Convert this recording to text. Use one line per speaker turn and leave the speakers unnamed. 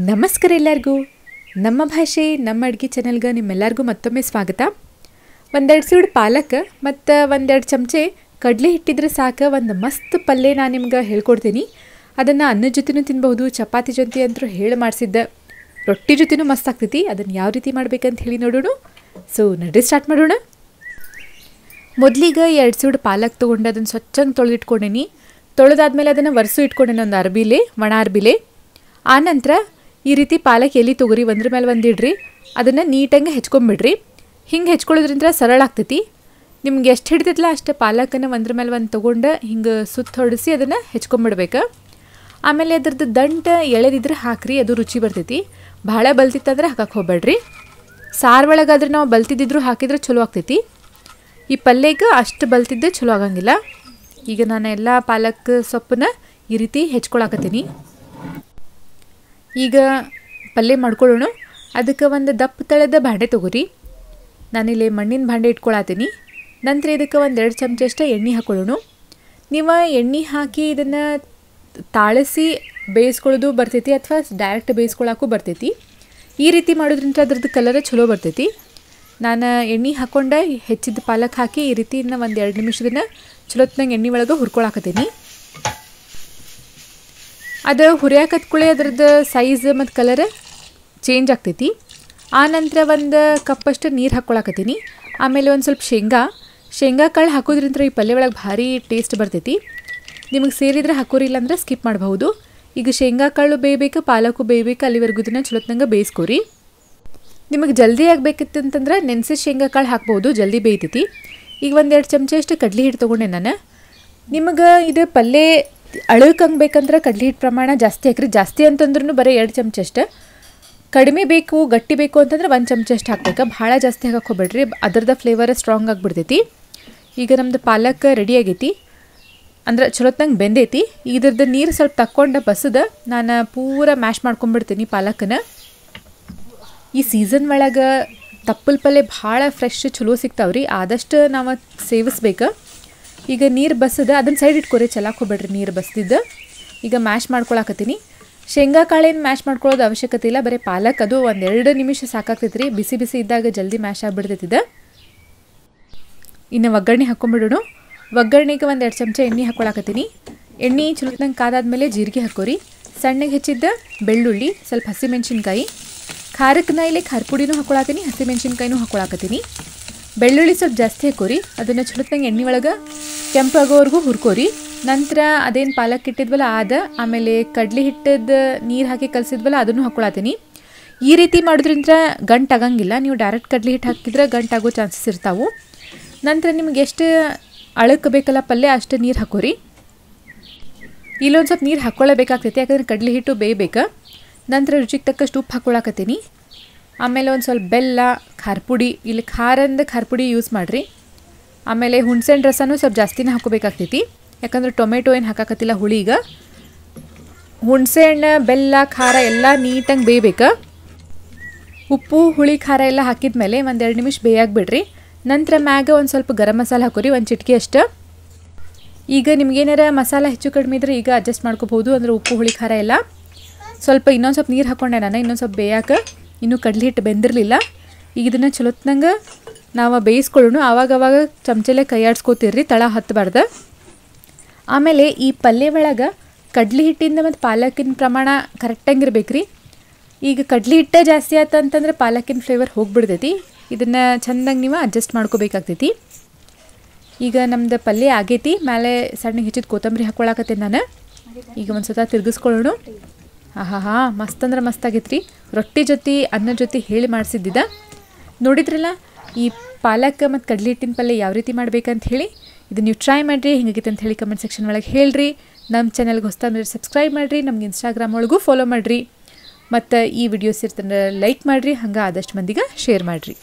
ನಮಸ್ಕಾರ ಎಲ್ಲರಿಗೂ. ನಮ್ಮ ಭಾಷೆ ನಮ್ಮ ಅಡುಗೆ ಚಾನೆಲ್ಗೆ ನಿಮ್ಮೆಲ್ಲರಿಗೂ ಮತ್ತೊಮ್ಮೆ ಸ್ವಾಗತ. ಒಂದೆರಡು ಸೂಡು ಪಾಲಕ್ ಮತ್ತು ಒಂದೆರಡು ಚಮಚೆ ಕಡಲೆ ಹಿಟ್ಟಿದ್ರೆ ಸಾಕು, ಒಂದು ಮಸ್ತ್ ಪಲ್ಯ ನಾನು ನಿಮ್ಗೆ ಹೇಳ್ಕೊಡ್ತೀನಿ. ಅದನ್ನು ಅನ್ನದ ಜೊತೆನೂ ತಿನ್ಬಹುದು, ಚಪಾತಿ ಜೊತೆ ಅಂತೂ ಹೇಳಿ ಮಾಡಿಸಿದ್ದೆ, ರೊಟ್ಟಿ ಜೊತೆನೂ ಮಸ್ತ್ ಆಗ್ತೈತಿ. ಅದನ್ನು ಯಾವ ರೀತಿ ಮಾಡ್ಬೇಕಂತ ಹೇಳಿ ನೋಡೋಣ. ಸೊ ನಡಿ ಸ್ಟಾರ್ಟ್ ಮಾಡೋಣ. ಮೊದಲಿಗೆ 2 ಸೂಡು ಪಾಲಕ್ ತೊಗೊಂಡು ಅದನ್ನು ಸ್ವಚ್ಛಂಗೆ ತೊಳೆದಿಟ್ಕೊಂಡೇನಿ. ತೊಳೆದಾದ್ಮೇಲೆ ಅದನ್ನು ಒರೆಸು ಇಟ್ಕೊಂಡೇನಿ ಒಂದು ಅರ್ಬಿಲೆ, ಒಣ ಅರ್ಬಿಲೆ. ಆನಂತರ ಈ ರೀತಿ ಪಾಲಕ್ ಎಲೆ ತೊಗೊರಿ, ಒಂದ್ರ ಮೇಲೆ ಒಂದು ಇಡ್ರಿ, ಅದನ್ನು ನೀಟಾಗಿ ಹೆಚ್ಕೊಂಬಿಡ್ರಿ. ಹಿಂಗೆ ಹೆಚ್ಕೊಳ್ಳೋದ್ರಿಂದ ಸರಳ ಆಗ್ತೈತಿ. ನಿಮ್ಗೆ ಎಷ್ಟು ಹಿಡಿತೈತಲ್ಲ ಅಷ್ಟು ಪಾಲಕನ್ನು ಒಂದ್ರ ಮೇಲೆ ಒಂದು ತೊಗೊಂಡು ಹಿಂಗೆ ಸುತ್ತ ಹೊಡಿಸಿ ಅದನ್ನು ಹೆಚ್ಕೊಂಬಿಡ್ಬೇಕು. ಆಮೇಲೆ ಅದ್ರದ್ದು ದಂಟು ಎಳೆದಿದ್ರೆ ಹಾಕ್ರಿ, ಅದು ರುಚಿ ಬರ್ತೈತಿ. ಭಾಳ ಬಲ್ತಿತ್ತಂದ್ರೆ ಹಾಕಕ್ಕೆ ಹೋಗ್ಬೇಡ್ರಿ. ಸಾರು ಒಳಗಾದ್ರೆ ನಾವು ಬಲ್ತಿದ್ದಿದ್ರು ಹಾಕಿದ್ರೆ ಚಲೋ ಆಗ್ತೈತಿ. ಈ ಪಲ್ಯಕ್ಕೆ ಅಷ್ಟು ಬಲ್ತಿದ್ದೆ ಚಲೋ ಆಗಂಗಿಲ್ಲ. ಈಗ ನಾನು ಎಲ್ಲ ಪಾಲಕ್ ಸೊಪ್ಪನ್ನ ಈ ರೀತಿ ಹೆಚ್ಕೊಳಕತ್ತೀನಿ. ಈಗ ಪಲ್ಯ ಮಾಡ್ಕೊಳ್ಳೋಣ. ಅದಕ್ಕೆ ಒಂದು ದಪ್ಪ ತಳದ ಭಾಂಡೆ ತೊಗೊರಿ. ನಾನಿಲ್ಲಿ ಮಣ್ಣಿನ ಭಾಂಡೆ ಇಟ್ಕೊಳತ್ತೀನಿ. ನಂತರ ಇದಕ್ಕೆ 1-2 ಚಮಚ ಅಷ್ಟು ಎಣ್ಣೆ ಹಾಕ್ಕೊಳ್ಳೋಣ. ನೀವು ಎಣ್ಣೆ ಹಾಕಿ ಇದನ್ನು ತಾಳಿಸಿ ಬೇಯಿಸ್ಕೊಳ್ಳೋದು ಬರ್ತೈತಿ, ಅಥವಾ ಡೈರೆಕ್ಟ್ ಬೇಯಿಸ್ಕೊಳಕ್ಕೂ ಬರ್ತೈತಿ. ಈ ರೀತಿ ಮಾಡೋದ್ರಿಂದ ಅದ್ರದ್ದು ಕಲರ್ ಚಲೋ ಬರ್ತೈತಿ. ನಾನು ಎಣ್ಣೆ ಹಾಕ್ಕೊಂಡು ಹೆಚ್ಚಿದ ಪಾಲಕ್ ಹಾಕಿ ಈ ರೀತಿ 1-2 ನಿಮಿಷದನ್ನ ಚಲೋತ್ನಂಗೆ ಎಣ್ಣೆ ಒಳಗೆ ಹುರ್ಕೊಳಕತ್ತೀನಿ. ಅದು ಹುರಿಯಾಕತ್ಕೊಳ್ಳಿ ಅದ್ರದ್ದು ಸೈಜ್ ಮತ್ತು ಕಲರ್ ಚೇಂಜ್ ಆಗ್ತೈತಿ. ಆನಂತರ 1 ಕಪ್ಪಷ್ಟು ನೀರು ಹಾಕ್ಕೊಳಕತ್ತೀನಿ. ಆಮೇಲೆ ಒಂದು ಸ್ವಲ್ಪ ಶೇಂಗಾ ಕಾಳು ಹಾಕೋದ್ರಿಂದ ಈ ಪಲ್ಯ ಒಳಗೆ ಭಾರಿ ಟೇಸ್ಟ್ ಬರ್ತೈತಿ. ನಿಮಗೆ ಸೇರಿದ್ರೆ ಹಾಕೋರಿಲ್ಲ ಅಂದ್ರೆ ಸ್ಕಿಪ್ ಮಾಡಬಹುದು. ಈಗ ಶೇಂಗಾ ಕಾಳು ಬೇಯಬೇಕು, ಪಾಲಕು ಬೇಯಬೇಕು, ಅಲ್ಲಿವರೆಗೂ ಇದನ್ನು ಚಲೋತ್ನಂಗೆ ಬೇಯಿಸ್ಕೊರಿ. ನಿಮಗೆ ಜಲ್ದಿ ಆಗಬೇಕಿತ್ತು ಅಂತಂದ್ರೆ ನೆನೆಸಿದ ಶೇಂಗಾ ಕಾಳು ಹಾಕ್ಬೋದು, ಜಲ್ದಿ ಬೇಯ್ತೈತಿ. ಈಗ 1-2 ಚಮಚ ಅಷ್ಟು ಕಡ್ಲೆ ಹಿಟ್ಟು ತೊಗೊಂಡೆ ನಾನು. ನಿಮಗೆ ಇದು ಪಲ್ಯ ಅಳಕಂಗೆ ಬೇಕಂದ್ರೆ ಕಡ್ಲೆ ಹಿಟ್ಟು ಪ್ರಮಾಣ ಜಾಸ್ತಿ ಹಾಕ್ರಿ. ಜಾಸ್ತಿ ಅಂತಂದ್ರೂ ಬರೀ 2 ಚಮಚ ಅಷ್ಟು. ಕಡಿಮೆ ಬೇಕು, ಗಟ್ಟಿ ಬೇಕು ಅಂತಂದ್ರೆ 1 ಚಮಚ ಅಷ್ಟು ಹಾಕ್ಬೇಕು. ಭಾಳ ಜಾಸ್ತಿ ಹಾಕಕ್ಕೆ ಹೋಗ್ಬೇಡ್ರಿ, ಅದರದ ಫ್ಲೇವರ್ ಸ್ಟ್ರಾಂಗ್ ಆಗಿಬಿಡ್ತೈತಿ. ಈಗ ನಮ್ಮದು ಪಾಲಕ್ ರೆಡಿ ಆಗೈತಿ, ಅಂದ್ರೆ ಚಲೋತ್ನಂಗೆ ಬೆಂದೈತಿ. ಇದ್ರದ್ದು ನೀರು ಸ್ವಲ್ಪ ತಕ್ಕೊಂಡು ಬಸದ ನಾನು ಪೂರ ಮ್ಯಾಶ್ ಮಾಡ್ಕೊಂಡ್ಬಿಡ್ತೀನಿ ಪಾಲಕನ್ನ. ಈ ಸೀಸನ್ ಒಳಗೆ ತಪ್ಪಲ್ ಪಲ್ಯ ಭಾಳ ಫ್ರೆಶ್ ಚಲೋ ಸಿಗ್ತಾವ್ರಿ, ಆದಷ್ಟು ನಾವು ಸೇವಿಸ್ಬೇಕು. ಈಗ ನೀರು ಬಸದ ಅದನ್ನು ಸೈಡ್ ಇಟ್ಕೊರಿ, ಚಲಾಕ್ ಹೋಗ್ಬೇಡ್ರಿ ನೀರು ಬಸ್ದಿದ್ದು. ಈಗ ಮ್ಯಾಶ್ ಮಾಡ್ಕೊಳಕತ್ತೀನಿ. ಶೇಂಗಾ ಕಾಳೇನು ಮ್ಯಾಶ್ ಮಾಡ್ಕೊಳ್ಳೋದು ಅವಶ್ಯಕತೆ ಇಲ್ಲ, ಬರೀ ಪಾಲಕ್ ಅದು 1-2 ನಿಮಿಷ ಸಾಕಾಗ್ತೈತಿ ರೀ. ಬಿಸಿ ಬಿಸಿ ಇದ್ದಾಗ ಜಲ್ದಿ ಮ್ಯಾಶ್ ಆಗಿಬಿಡ್ತೈತಿದೆ. ಇನ್ನು ಒಗ್ಗರಣೆ ಹಾಕ್ಕೊಂಬಿಡೋಣ. ಒಗ್ಗರಣೆಗೆ 1-2 ಚಮಚ ಎಣ್ಣೆ ಹಾಕ್ಕೊಳಕತ್ತೀನಿ. ಎಣ್ಣೆ ಚಲೋತ್ನಂಗೆ ಕಾದಾದ್ಮೇಲೆ ಜೀರಿಗೆ ಹಾಕೋರಿ, ಸಣ್ಣಗೆ ಹೆಚ್ಚಿದ್ದ ಬೆಳ್ಳುಳ್ಳಿ, ಸ್ವಲ್ಪ ಹಸಿಮೆಣ್ಸಿನ್ಕಾಯಿ, ಖಾರಕ್ಕೆ ನಾ ಇಲ್ಲಿ ಖಾರ ಪುಡಿನೂ ಹಾಕ್ಕೊಳತ್ತೀನಿ, ಹಸಿಮೆಣ್ಸಿನ್ಕಾಯಿನೂ ಹಾಕ್ಕೊಳಕತ್ತೀನಿ. ಬೆಳ್ಳುಳ್ಳಿ ಸ್ವಲ್ಪ ಜಾಸ್ತಿ ಹಾಕೋರಿ. ಅದನ್ನು ಚಲೋತ್ನಂಗೆ ಎಣ್ಣೆ ಒಳಗೆ ಕೆಂಪಾಗೋವರೆಗೂ ಹುರ್ಕೋರಿ. ನಂತರ ಅದೇನು ಪಾಲಕ್ ಇಟ್ಟಿದ್ವಲ್ಲ ಆಮೇಲೆ ಕಡ್ಲೆ ಹಿಟ್ಟದ ನೀರು ಹಾಕಿ ಕಲಸಿದ್ವಲ್ಲ ಅದನ್ನು ಹಾಕ್ಕೊಳತ್ತೀನಿ. ಈ ರೀತಿ ಮಾಡೋದ್ರಿಂದ ಗಂಟಾಗಂಗಿಲ್ಲ. ನೀವು ಡೈರೆಕ್ಟ್ ಕಡ್ಲೆ ಹಿಟ್ಟು ಹಾಕಿದ್ರೆ ಗಂಟಾಗೋ ಚಾನ್ಸಸ್ ಇರ್ತಾವೆ. ನಂತರ ನಿಮ್ಗೆ ಎಷ್ಟು ಅಳಕ್ಕೆ ಬೇಕಲ್ಲ ಪಲ್ಯ ಅಷ್ಟು ನೀರು ಹಾಕೋರಿ. ಇಲ್ಲೊಂದು ಸ್ವಲ್ಪ ನೀರು ಹಾಕ್ಕೊಳ್ಳೇಬೇಕಾಗ್ತೈತಿ, ಯಾಕಂದ್ರೆ ಕಡ್ಲೆ ಹಿಟ್ಟು ಬೇಯಬೇಕು. ನಂತರ ರುಚಿಗೆ ತಕ್ಕಷ್ಟು ಉಪ್ಪು ಹಾಕ್ಕೊಳಕತ್ತೀನಿ. ಆಮೇಲೆ ಒಂದು ಸ್ವಲ್ಪ ಬೆಲ್ಲ, ಖಾರ ಪುಡಿ, ಇಲ್ಲಿ ಖಾರ ಪುಡಿ ಯೂಸ್ ಮಾಡಿರಿ. ಆಮೇಲೆ ಹುಣಸೆಹಣ್ಣು ರಸನೂ ಸ್ವಲ್ಪ ಜಾಸ್ತಿನೇ ಹಾಕೋಬೇಕಾಗ್ತೈತಿ, ಯಾಕಂದ್ರೆ ಟೊಮೆಟೊ ಏನು ಹಾಕಾಕತ್ತಿಲ್ಲ ಹುಳಿಗೆ. ಹುಣಸೆಹಣ್ಣು, ಬೆಲ್ಲ, ಖಾರ ಎಲ್ಲ ನೀಟಾಗಿ ಬೇಯಬೇಕು. ಉಪ್ಪು, ಹುಳಿ, ಖಾರ ಎಲ್ಲ ಹಾಕಿದ್ಮೇಲೆ 1-2 ನಿಮಿಷ ಬೇಯಾಗಿಬಿಡ್ರಿ. ನಂತರ ಮ್ಯಾಗ ಒಂದು ಸ್ವಲ್ಪ ಗರಂ ಮಸಾಲೆ ಹಾಕೋರಿ, 1 ಚಿಟಿಕೆ ಅಷ್ಟು. ಈಗ ನಿಮ್ಗೇನಾರ ಮಸಾಲೆ ಹೆಚ್ಚು ಕಡಿಮೆ ಇದ್ರೆ ಈಗ ಅಡ್ಜಸ್ಟ್ ಮಾಡ್ಕೋಬೋದು, ಅಂದರೆ ಉಪ್ಪು, ಹುಳಿ, ಖಾರ ಎಲ್ಲ. ಸ್ವಲ್ಪ ಇನ್ನೊಂದು ಸ್ವಲ್ಪ ನೀರು ಹಾಕ್ಕೊಂಡೆ ನಾನು, ಇನ್ನೊಂದು ಸ್ವಲ್ಪ ಬೇಯಕ್ಕೆ. ಇನ್ನೂ ಕಡ್ಲೆ ಹಿಟ್ಟು ಬೆಂದಿರಲಿಲ್ಲ. ಈಗ ಇದನ್ನು ಚಲೋತ್ನಂಗೆ ನಾವು ಬೇಯಿಸ್ಕೊಳ್ಳೋಣ. ಆವಾಗವಾಗ ಚಮಚಲ್ಲೇ ಕೈ ಆಡಿಸ್ಕೋತಿರ್ರಿ, ತಳ ಹತ್ತಬಾರ್ದು. ಆಮೇಲೆ ಈ ಪಲ್ಯ ಒಳಗೆ ಕಡ್ಲೆ ಹಿಟ್ಟಿಂದ ಮತ್ತು ಪಾಲಕಿನ ಪ್ರಮಾಣ ಕರೆಕ್ಟಾಗಿರ್ಬೇಕು ರೀ. ಈಗ ಕಡ್ಲೆ ಹಿಟ್ಟೆ ಜಾಸ್ತಿ ಆಯ್ತು ಅಂತಂದ್ರೆ ಪಾಲಕಿನ ಫ್ಲೇವರ್ ಹೋಗಿಬಿಡ್ತೈತಿ. ಇದನ್ನು ಚೆಂದಾಗಿ ನೀವು ಅಡ್ಜಸ್ಟ್ ಮಾಡ್ಕೋಬೇಕಾಗ್ತೈತಿ. ಈಗ ನಮ್ದು ಪಲ್ಯ ಆಗೈತಿ. ಮೇಲೆ ಸಣ್ಣಗೆ ಹೆಚ್ಚಿದ ಕೊತ್ತಂಬರಿ ಹಾಕ್ಕೊಳಕತ್ತೀನಿ ನಾನು. ಈಗ ಒಂದು ಸತ ತಿರ್ಗಿಸ್ಕೊಳ್ಳೋಣ. ಆಹಾ ಮಸ್ತ್ ಅಂದ್ರೆ ಮಸ್ತ್ ಆಗೈತೆ ರೀ. ರೊಟ್ಟಿ ಜೊತೆ ಅನ್ನ ಜೊತೆ ಹೇಳಿ ಮಾಡಿಸಿದ್ದಿದ್ದ ನೋಡಿದ್ರಲ್ಲ. ಈ ಪಾಲಕ್ ಮತ್ತು ಕಡ್ಲೆ ಹಿಟ್ಟಿನ ಪಲ್ಯ ಯಾವ ರೀತಿ ಮಾಡ್ಬೇಕಂತ ಹೇಳಿ ಇದು ನೀವು ಟ್ರೈ ಮಾಡಿರಿ. ಹಿಂಗಾಗಿತ್ತು ಅಂತ ಹೇಳಿ ಕಮೆಂಟ್ ಸೆಕ್ಷನ್ ಒಳಗೆ ಹೇಳ್ರಿ. ನಮ್ಮ ಚಾನಲ್ಗೆ ಹೊಸದಾದ್ರೆ ಸಬ್ಸ್ಕ್ರೈಬ್ ಮಾಡಿರಿ, ನಮ್ಗೆ ಇನ್ಸ್ಟಾಗ್ರಾಮ್ ಒಳಗೂ ಫಾಲೋ ಮಾಡಿರಿ, ಮತ್ತು ಈ ವಿಡಿಯೋಸ್ ಇರ್ತಂದ್ರೆ ಲೈಕ್ ಮಾಡಿರಿ, ಹಂಗೆ ಆದಷ್ಟು ಮಂದಿಗೆ ಶೇರ್ ಮಾಡಿರಿ.